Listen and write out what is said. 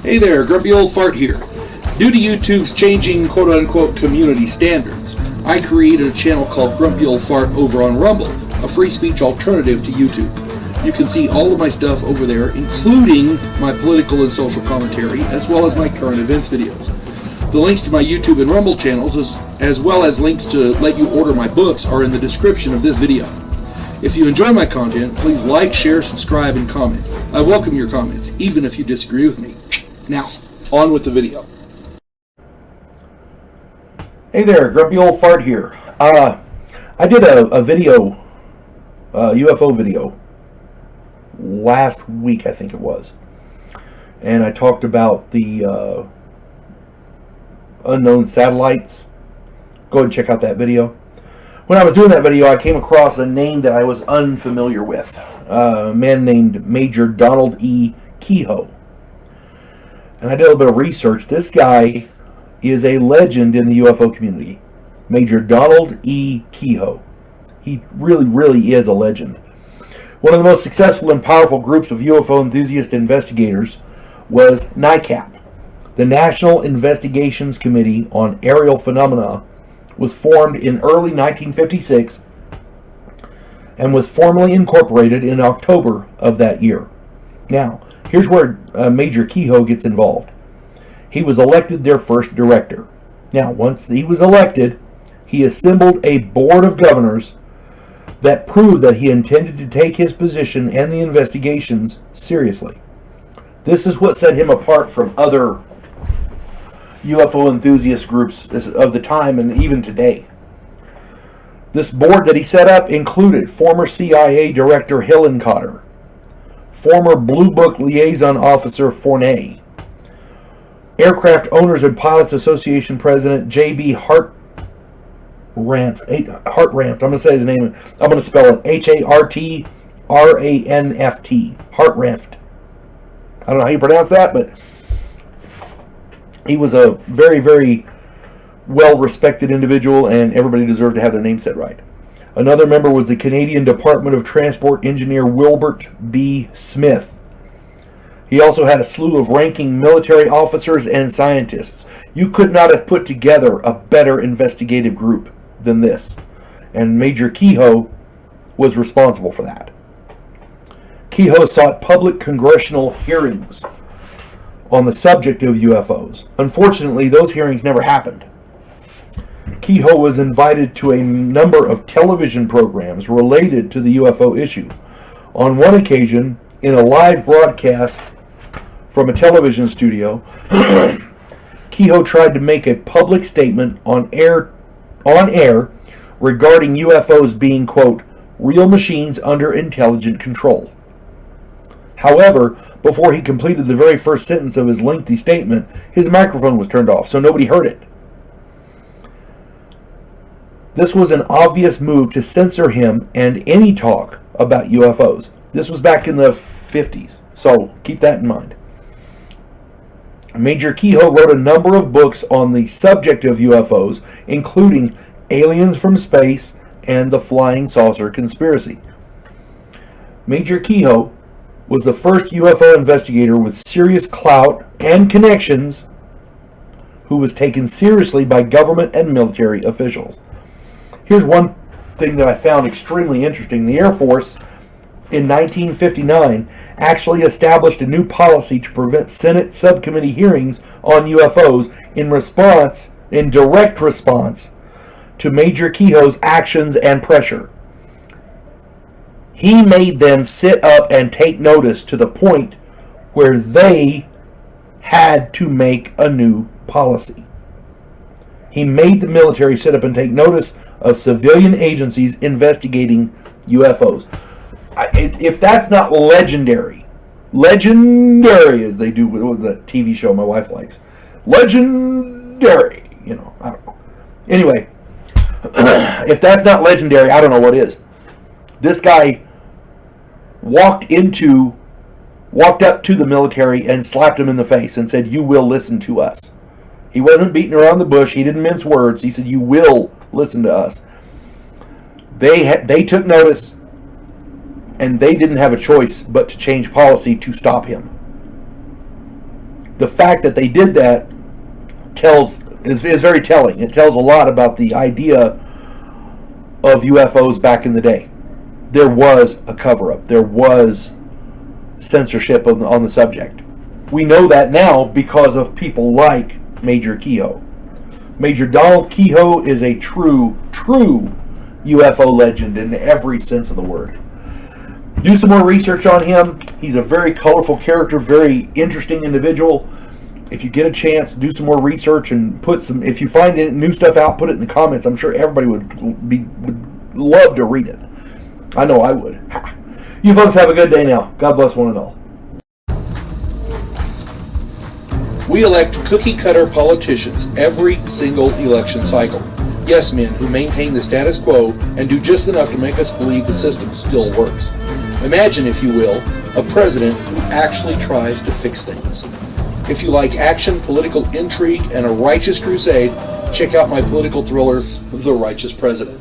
Hey there, Grumpy Old Fart here. Due to YouTube's changing quote-unquote community standards, I created a channel called Grumpy Old Fart over on Rumble, a free speech alternative to YouTube. You can see all of my stuff over there, including my political and social commentary, as well as my current events videos. The links to my YouTube and Rumble channels, as well as links to let you order my books, are in the description of this video. If you enjoy my content, please like, share, subscribe, and comment. I welcome your comments, even if you disagree with me. Now, on with the video. Hey there, Grumpy Old Fart here. I did a video, UFO video, last week I think it was. And I talked about the unknown satellites. Go ahead and check out that video. When I was doing that video, I came across a name that I was unfamiliar with. A man named Major Donald E. Keyhoe. And I did a little bit of research. This guy is a legend in the UFO community. Major Donald E. Keyhoe. He really is a legend. One of the most successful and powerful groups of UFO enthusiast investigators was NICAP. The National Investigations Committee on Aerial Phenomena was formed in early 1956 and was formally incorporated in October of that year. Now, here's where Major Keyhoe gets involved. He was elected their first director. Now, once he was elected, he assembled a board of governors that proved that he intended to take his position and the investigations seriously. This is what set him apart from other UFO enthusiast groups of the time and even today. This board that he set up included former CIA Director Hillenkotter, former Blue Book Liaison Officer Fournet, Aircraft Owners and Pilots Association President J.B. Hartranft. I'm going to say his name. I'm going to spell it Hartranft. Hartranft. I don't know how you pronounce that, but he was a very well-respected individual, and everybody deserved to have their name said right. Another member was the Canadian Department of Transport engineer Wilbert B. Smith. He also had a slew of ranking military officers and scientists. You could not have put together a better investigative group than this, and Major Keyhoe was responsible for that. Keyhoe sought public congressional hearings on the subject of UFOs. Unfortunately, those hearings never happened. Keyhoe was invited to a number of television programs related to the UFO issue. On one occasion, in a live broadcast from a television studio, Keyhoe tried to make a public statement on air regarding UFOs being, quote, real machines under intelligent control. However, before he completed the very first sentence of his lengthy statement, his microphone was turned off, so nobody heard it. This was an obvious move to censor him and any talk about UFOs. This was back in the 50s, so keep that in mind. Major Keyhoe wrote a number of books on the subject of UFOs, including Aliens from Space and the Flying Saucer Conspiracy. Major Keyhoe was the first UFO investigator with serious clout and connections who was taken seriously by government and military officials. Here's one thing that I found extremely interesting. The Air Force in 1959 actually established a new policy to prevent Senate subcommittee hearings on UFOs in direct response to Major Keyhoe's actions and pressure. He made them sit up and take notice to the point where they had to make a new policy. He made the military sit up and take notice of civilian agencies investigating UFOs. If that's not legendary as they do with the TV show my wife likes, legendary, I don't know. Anyway, if that's not legendary, I don't know what is. This guy walked up to the military and slapped him in the face and said, "You will listen to us." He wasn't beating around the bush. He didn't mince words. He said, "You will listen to us." They took notice, and they didn't have a choice but to change policy to stop him. the fact that they did that is very telling. It tells a lot about the idea of UFOs back in the day. There was a cover-up. There was censorship on the subject. We know that now because of people like Major Keyhoe. Major Donald Keyhoe is a true UFO legend in every sense of the word. Do some more research on him. He's a very colorful character, very interesting individual. If you get a chance, do some more research and if you find new stuff out, put it in the comments. I'm sure everybody would love to read it. I know I would. You folks have a good day now. God bless one and all. We elect cookie-cutter politicians every single election cycle. Yes men who maintain the status quo and do just enough to make us believe the system still works. Imagine, if you will, a president who actually tries to fix things. If you like action, political intrigue, and a righteous crusade, check out my political thriller, The Righteous President.